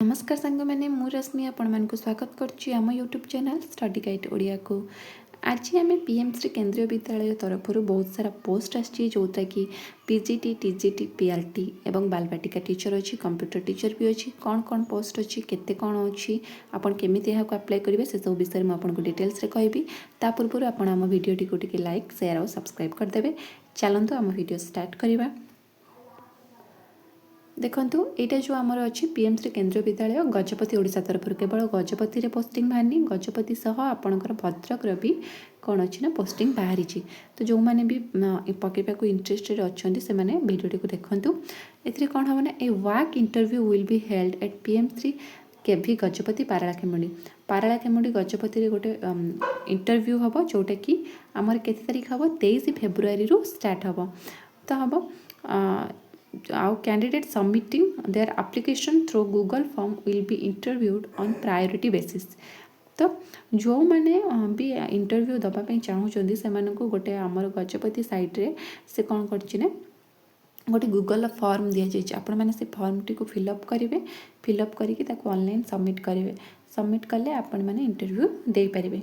नमस्कार सांग मैंने मु रश्मि आपण स्वागत करुच्ची आम YouTube channel study guide Odia को। आज आम पीएम श्री केंद्रीय विद्यालय तरफ बहुत सारा पोस्ट आसोटा कि पीजीटी टीजीटी पीआरटी एवं बालबाटिका टीचर अच्छी कंप्यूटर टीचर भी अच्छी कौन कौन पोस्ट अच्छी केते कौन अच्छी आपन केमिति एहाको अप्लाई करेंगे से सब विषय में आपको डिटेल्स रे कहबी। ता पूर्व आपण आम वीडियोटी को टिके लाइक शेयर और सब्सक्राइब करदेवे। चलतु आम वीडियो स्टार्ट करवा। देखंतु एटा जो आमर अच्छी पीएम श्री केंद्रीय विद्यालय गजपति ओडिशा तरफ केवल गजपति रे पोस्टिंग बाहरनी गजपति सह आपणकर भद्रक भी कौन अच्छी ना पोस्टिंग बाहरी। तो जो मैंने भी पकेबा को इंटरेस्टेड अच्छा से मैंने वीडियो को देखंतु। एथिरे कौन हम ना a walk interview will be held at PM Shri KV Gajapati Paralakhemundi Gajapati रे गोटे इंटरव्यू हम जोटा कि आमर केते तारीख हम 23 फेब्रुआरी रु स्टार्ट हम। तो हम our candidate submitting their application through Google form will be interviewed on priority basis। तो जो मैंने भी इंटरव्यू दवाई चाहूँगी से गोटे आमर गजपति साइट रे से कौन कर गोटे गूगल फॉर्म दि जाइए आपण मैंने से फॉर्म टी को फिलअप करेंगे फिलअप करके ऑनलाइन सबमिट करेंगे सबमिट कले आपण मैंने इंटरव्यू दे पारे।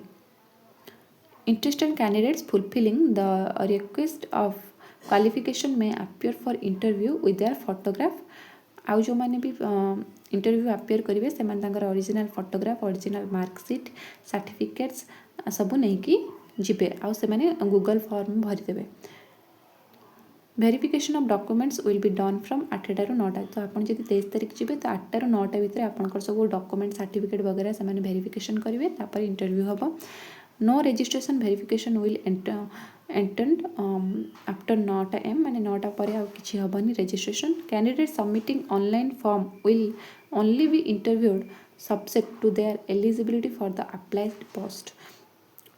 Interested candidates fulfilling the request of qualification may appear for interview with their photograph. आउ जो मैंने भी इंटरव्यू अपियर करेंगे से original photograph original marksheet certificates सबू नहीं कि जीवे आउ से गूगल फॉर्म भरीदेवे। Verification of documents will be done from 8टा रु 9टा। तो आप जब 23 तारीख जी तो 8टा रु 9टा भितर आप सब डॉक्यूमेंट सर्टिफिकेट वगैरह से वेरिफिकेशन करेंगे तापर इंटरव्यू हम। No registration verification will intend after 9टा एम माने 9टा पर किसी हेनी registration. Candidate submitting online form will only be interviewed subject to their eligibility for the applied post.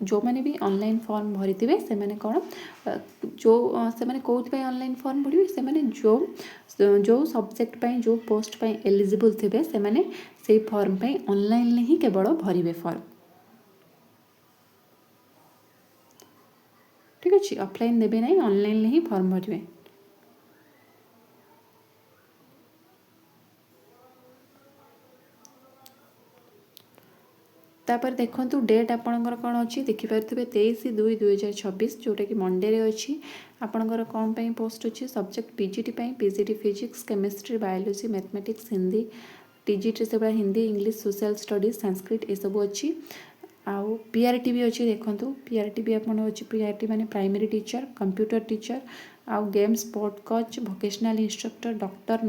जो मैंने भी ऑनलाइन फॉर्म भरी थे से मैंने कौन जो से मैंने कौन ऑनलाइन फॉर्म भरवे से मैंने जो सब्जेक्ट पाई जो पोस्ट पाई एलिजिबल थे से मैंने से फॉर्म पाई ऑनलाइन ही केवल भरवे फॉर्म। ठीक अच्छे ऑफलाइन देवे ना ऑनलाइन ही फॉर्म भरवे। तापर देखंतु डेट आपणकर कौन अच्छी देखिपारे 23/2/2026 जोटा कि मंडे रे अच्छी आपणकर कौन पाई पोस्ट अच्छी सब्जेक्ट पीजीटी पाई PGT physics chemistry biology mathematics Hindi TGT से Hindi English social studies Sanskrit ये सब अच्छी। आउ पीआरटी भी अच्छी देखंतु पीआरटी भी आपन अच्छी पीआरटी माने प्राइमरी टीचर कंप्यूटर टीचर आउ game sport coach vocational instructor doctor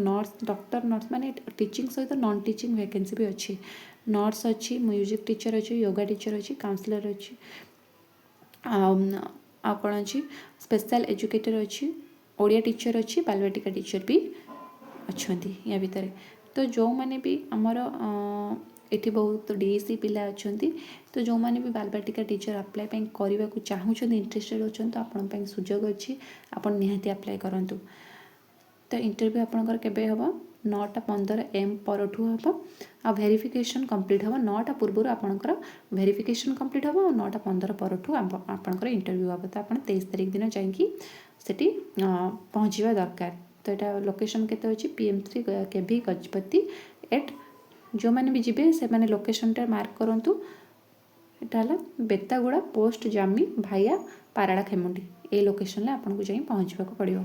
nurse माने टीचिंग सहित नॉन टीचिंग वैकेंसी भी अच्छी। नर्स अच्छी म्यूजिक टीचर अच्छी योगा टीचर अच्छी काउंसलर अच्छी आ कौन अच्छी स्पेशल एजुकेटर अच्छी ओडिया टीचर अच्छी बालबाटिका टीचर भी अच्छा या भितर। तो जो मैंने भी आमर एटी बहुत डीएससी पिला अच्छा तो जो मैंने भी बालबाटिका टीचर अप्लाई करने को चाहूँ इंटरेस्टेड अच्छा तो आपण सुजोग अच्छी आपन निहाती अप्लाई करूँ। तो इंटरव्यू आपंकर केबे हम 9:15 AM परठू हम आ वेरिफिकेशन कंप्लीट हम 9टा पूर्व आपंकर वेरिफिकेशन कंप्लीट हम 9:15 परठू आपंकर इंटरव्यू हम। तो आप 23 तारीख दिन जाकि सेठी पहुँचवा दरकार। तो यहाँ लोकेशन केते अच्छी PM Shri KV Gajapati eight जो मैंने भी जीवे से मैंने लोकेशन टा मार्क करूँ यहाँ बेतागुड़ा पोस्ट जामी भाया पारालाखेमुंडी ये लोकेशन में आपको जाई पहुँचवा पड़ो।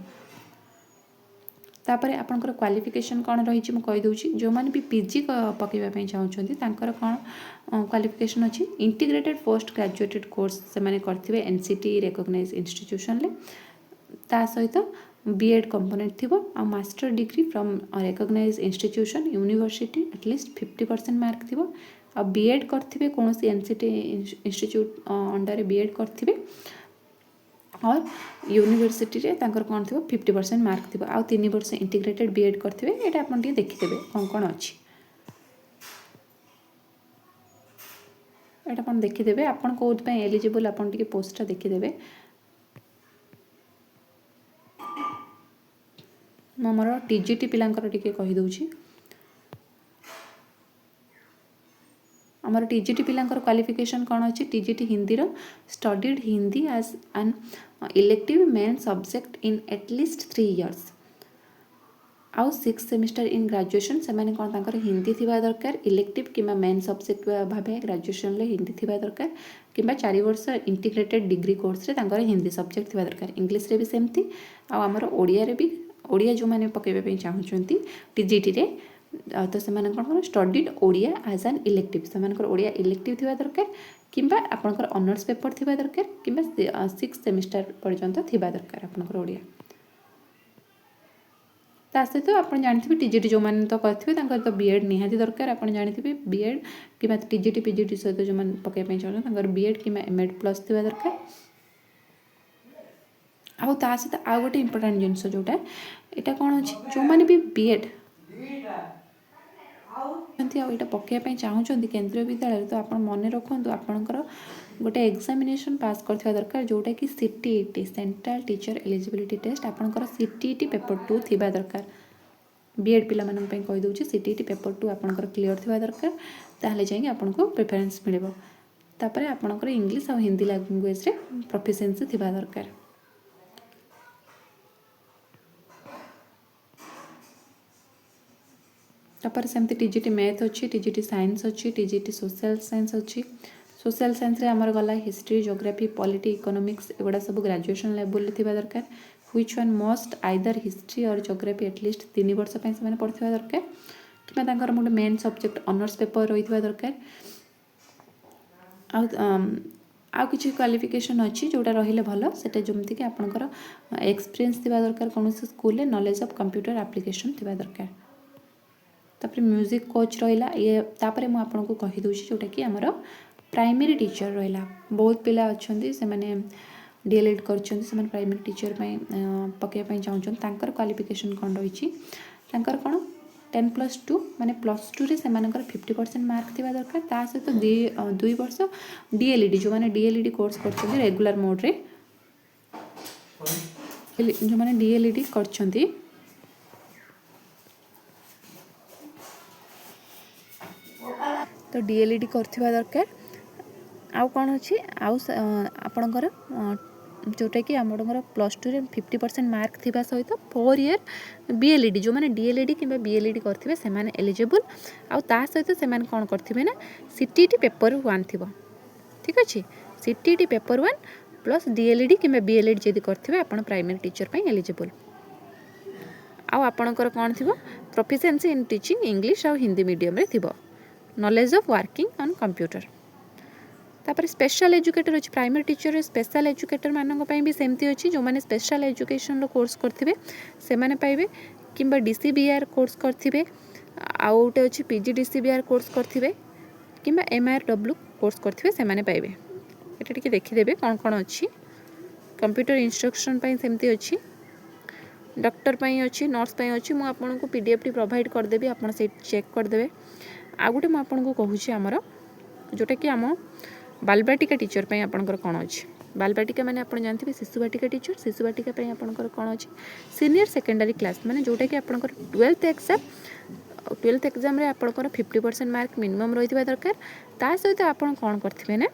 तापर आपंकर क्वालिफिकेशन कौन रही कहीदे जो मैंने भी पीजी पकड़ापी चाहूँगी कौन क्वालिफिकेशन अच्छी इंटीग्रेटेड पोस्ट ग्रेजुएटेड कोर्स से मैंने करते एनसीटी रिकॉग्नाइज इंस्टीट्यूशन ता सहित बीएड कंपोनेंट थी आ master degree from recognise institution university at least 50% mark थी आ बीएड करथिबे कौन सी एनसीटी इंस्टीट्यूट अंडर बीएड करथिबे और यूनिवर्सिटी रे तांकर कौन थी 50% मार्क थी आ 3 वर्ष इंटीग्रेटेड बीएड करथिबे। एटा आपन टी देखिदेबे कौन कौन अच्छी एटा आपन देखिदेबे आपन कोउत पे एलिजिबल आपन टी पोस्टटा देखिदेबे। मोर टीजीटी पिलांकर टिके कहि दउची आमर टीजीटी पिलांकर क्वालिफिकेशन कौन अच्छी टीजीटी हिंदी रो studied Hindi as an elective main subject in at least 3 years आउ 6 सेमिस्टर इन ग्रेजुएशन से हिंदी थिबा दरकार इलेक्टिव किंबा मेन सब्जेक्ट भाबे ग्रेजुएशन ले हिंदी थिबा दरकार किंबा 4 वर्ष इंटीग्रेटेड डिग्री कोर्स रे तांकर हिंदी सब्जेक्ट थिबा दरकार इंग्लिश रे भी सेमती आ हमर ओडिया रे भी ओडिया जो माने पकेबे पे चाहउचंती टीजीटी रे तो से studied Odia as an elective से ओडिया इलेक्टिव थिबा दरकार किंबा आपनकर ऑनर्स पेपर थिबा दरकार किंबा 6 सेमिस्टर पर्यंत थिबा दरकार आपनकर ओडिया ता सहित आप जानते टीजीटी जो मैंने तो करेंगे तो बीएड निहाती दरकार आप जानते बीएड कि टीजीटी पीजीटी सहित जो मैंने पकड़े चाहते बीएड कि एमएड प्लस थी दरकार आउ ता सहित आउ गोटे इंपोर्टाट जिनस जोटा यहाँ कौन अच्छी जो मैंने भी बीएड यहाँ पकड़ाई चाहते केंद्रीय विद्यालय तो आप मन रखु आपंकर गोटे एग्जामिनेशन पास करथिबा दरकार जोटा कि CTET central teacher eligibility test आपंकर सीटीईटी पेपर 2 थिबा दरकार बीएड पिला मानन पई कहि दउची सीटीईटी पेपर 2 आपंकर क्लियर थिबा दरकार ताहले जाई आपनको प्रेफरेंस मिलबो तापरे आपंकर इंग्लिश और हिंदी लैंग्वेज रे प्रोफिशिएंसी थिबा दरकार तापर सेमती टीजीटी मैथ अच्छी टीजीटी साइंस अच्छी टीजीटी सोशल साइंस अच्छी सोशल साइंस रे हमर गला हिस्ट्री ज्योग्राफी पॉलिटी इकोनॉमिक्स एगुड़ा सब ग्रेजुएशन लेवल थिबा दरकार which one must either history और ज्योग्राफी एटलिस्ट 3 वर्ष पई से पढ़थिबा दरकार किबा तांकर मोटे मेन सब्जेक्ट ऑनर्स पेपर रहिथिबा दरकार आ किसी क्वालिफिकेशन अच्छी जोटा रहिले भल सेटा जमती कि आपनकर एक्सपीरियंस थिबा दरकार कोनोसी स्कूल रे नॉलेज ऑफ कंप्यूटर एप्लीकेशन थिबा दरकार तापर म्यूजिक कोच रहिला ये तापर मु आपनको कहि दउची जोटा कि हमर प्राइमरी टीचर रहिला बहुत पिला अछंती से माने डीएलएड करछंती से माने प्राइमरी टीचर पई पके पई चाहउछन तांकर क्वालिफिकेशन कोन रहिछि तांकर कोन 10+2 माने +2 रे से मानकर 50% मार्क थिबा दरकार ता सहित 2 वर्ष डीएलईडी जो माने डीएलईडी कोर्स करछंती रेगुलर मोड रे जो माने डीएलईडी करछंती तो डीएलईडी करथिबा दरकार आउ कौन अच्छी आउ आपणकर जोटा कि आमर +2 रे 50% मार्क थिबा सहित 4 ईयर बीएलईडी जो मैंने डीएलईडी कि बीएलईडी करथिबे से माने एलिजिबल आउ ता सहित से माने कोन करथिबे ना सीटीईटी पेपर 1 थिबो ठीक अछि सीटीईटी पेपर 1 प्लस डीएलईडी कि बीएलईडी जदि करथिबे आपण प्राइमरी टीचर पई एलिजिबल आउ आपणकर कोन थिबो प्रोफिशिएंसी इन टीचिंग इंग्लिश और हिंदी मीडियम रे थिबो knowledge of working on computer तापर स्पेशल एजुकेटर अच्छी प्राइमरी टीचर स्पेशल एजुकेटर मानक भी सेमती अच्छी जो मैंने स्पेशल एजुकेशन रो कोर्स करथिबे से माने पाइबे किंबा डीसीबीआर कोर्स करथिबे आउ गोटे अच्छी पीजीडीसीबीआर कोर्स करथिबे किंबा एमआरडब्ल्यू कोर्स करथिबे से माने पाइबे एटा टिके देखिदेबे कौन कौन अच्छी कंप्यूटर इंस्ट्रक्शन पई सेमती अच्छी डॉक्टर पई अच्छी नर्स पई अच्छी मु आपनको पीडीएफ टी प्रोवाइड कर देबी आपण से चेक कर देबे आ गुटे मु आपनको कहूची हमर जोटा कि आम बालबाटिका टीचर पे आपंकर कौन अच्छी बालबाटिका माने आप जानते शिशुबाटिका टीचर शिशुबाटिका पे आपंकर कौन अच्छी सीनियर सेकेंडरी क्लास माने जोटा कि आपंकर 12th एग्जाम रे आपंकर 50% मार्क मिनिमम रही दरकार ता सहित आप कौन करथिबे ना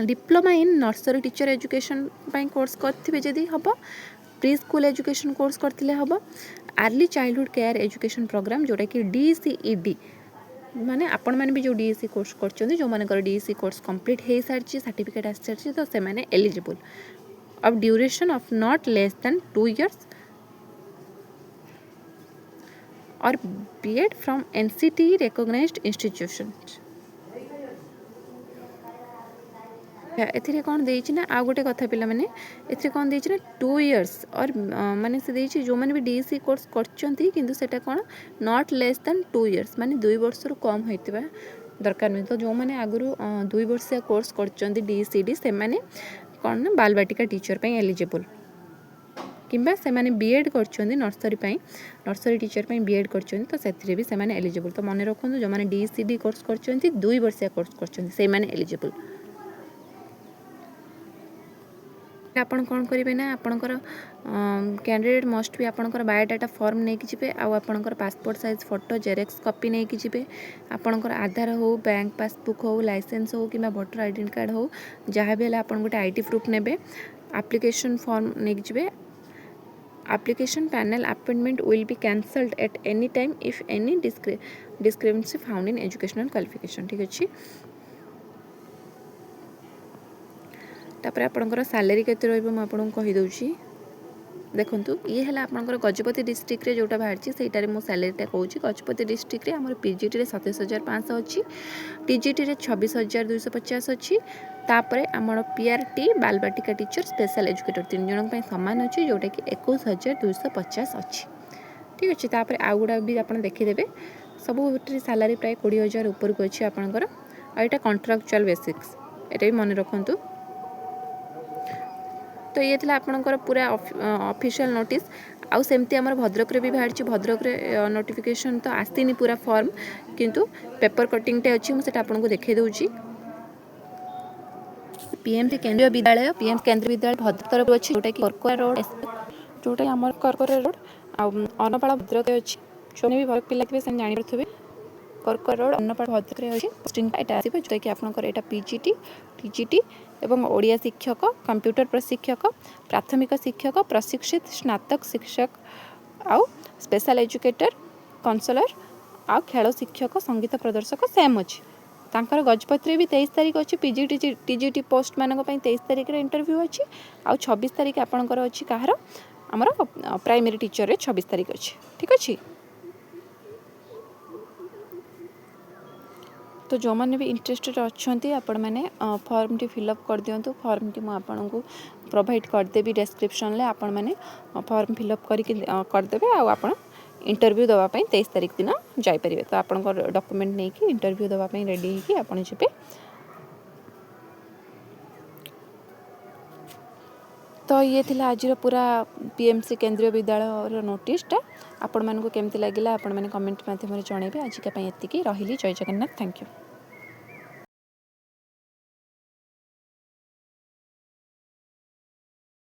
diploma in nursery teacher education course करथिबे जदि हबो प्री स्कूल एजुकेशन कोर्स करथिले हबो early childhood care education programme जोटा कि डीसीईडी माने आपण माने भी जो डीएससी कोर्स करछन जो माने कर डीएससी कोर्स कंप्लीट हे सारछि सर्टिफिकेट आस सारछि तो से माने eligible of duration of not less than 2 years और BEd from NCT recognised institution एथिरे कौन देछि ना आ गोटे कथा पिला माने एथिरे कौन देछि ना 2 इयर्स और माने से देछि जो माने भी डीएससी कोर्स करछंती किंतु सेटा कोन नॉट लेस देन 2 इयर्स माने 2 वर्ष रु कम होइतिबा दरकार नै तो जो माने आगुरु 2 वर्षिया कोर्स करछंती डीसीडी से माने कोन ना बालबाटिका टीचर पई एलिजिबल किंबा से माने बीएड करछंती नर्सरी टीचर पई बीएड करछंती तो सेथिरे भी से माने एलिजिबल तो मने रखंतु जो माने डीसीडी कोर्स करछंती 2 वर्षिया कोर्स करछंती से माने एलिजिबल आपण कौन करेंगे ना आपणकर कैंडिडेट मस्ट भी आपणकर बायोडाटा फॉर्म नहीं कि आउ आपणकर passport size photo xerox copy नहीं कि आपणकर आधार हो बैंक पासबुक हो लाइसेंस हो कि वोटर आइडेंटिटी कार्ड हो जहाँ भी आप गोटे आईडी प्रूफ ने एप्लिकेशन फॉर्म नहीं कि application panel appointment will be cancelled at any time if any discrepancy found in educational qualification ठीक अच्छे तापर आपणकर सैलरी केते रहइबो म आपन कहि देखु ये है आपंकर गजपति डिस्ट्रिक्ट रे जोटा बाहर से मो सैलरीटा कहूँ गजपति डिस्ट्रिक्ट रे आमर पीजीटी 27,500 अच्छी टीजीटी 26,250 अच्छी तापर आम पीआरटी बालबाटिका टीचर स्पेशल एजुकेटर 3 जन सामान अच्छी जोटा कि 21,250 अच्छी ठीक अच्छे तापर आउ गुड़ा भी आप देखीदे सब सैलरी प्राय 20,000 ऊपर को अच्छी आपंकर आईटा कॉन्ट्रैक्चुअल बेसिक्स ये भी मन रखु तो ये थी आपंकर पूरा ऑफिशियल नोटिस आउ सेमती आमर भद्रक रे भी बाहर भद्रक रे नोटिफिकेशन तो आसनी पूरा फॉर्म किंतु पेपर कटिंग टे अच्छी मुझे आपको देखा दूची पीएमसी केंद्रीय विद्यालय पीएम केंद्रीय विद्यालय भद्रक तरफ अच्छी जोटा कि करकोरा रोड जोटा आम करकोरा रोड अन्नपाड़ा भद्रक अच्छी जो भी भद्रक पिला थे जानी करकोरा रोड अन्नपाड़ा भद्रक अच्छी पोस्टिंग आसो जोटा कि आपंकर यहाँ पीजीटी टीजीटी एवं ओडिया शिक्षक कंप्यूटर प्रशिक्षक प्राथमिक शिक्षक प्रशिक्षित स्नातक शिक्षक आउ स्पेशल एजुकेटर काउंसलर आउ खेल शिक्षक संगीत प्रदर्शक सेम अच्छी तांकर गजपति भी 23 तारीख अच्छी पीजीटी टीजीटी पोस्ट मान 23 तारीख इंटरव्यू अच्छी आउ 26 तारीख आपंकर अच्छी कहार आमर प्राइमरी टीचर 26 तारीख अच्छी ठीक अच्छे तो जो मैंने भी इंटरेस्टेड अच्छा आपण मैंने फॉर्म टी फिलअप कर दिंतु फॉर्म टी मुझे को प्रोवाइड करदेवी डिस्क्रिप्शन ले आपण मैंने फॉर्म फिलअप करदे आप इंटरव्यू देवाई 23 तारीख दिन जापर तो आप डॉक्यूमेंट नहीं कि इंटरव्यू देवाई रेडी होगी आपड़ जी तो ये थिला आज पूरा पीएमसी केंद्रीय विद्यालय नोटिसटा आपण मानक केमती लगिला आपण माने कमेंट माध्यम रे जणेबे आज का पई एतिकी रहिली जय जगन्नाथ थैंक यू।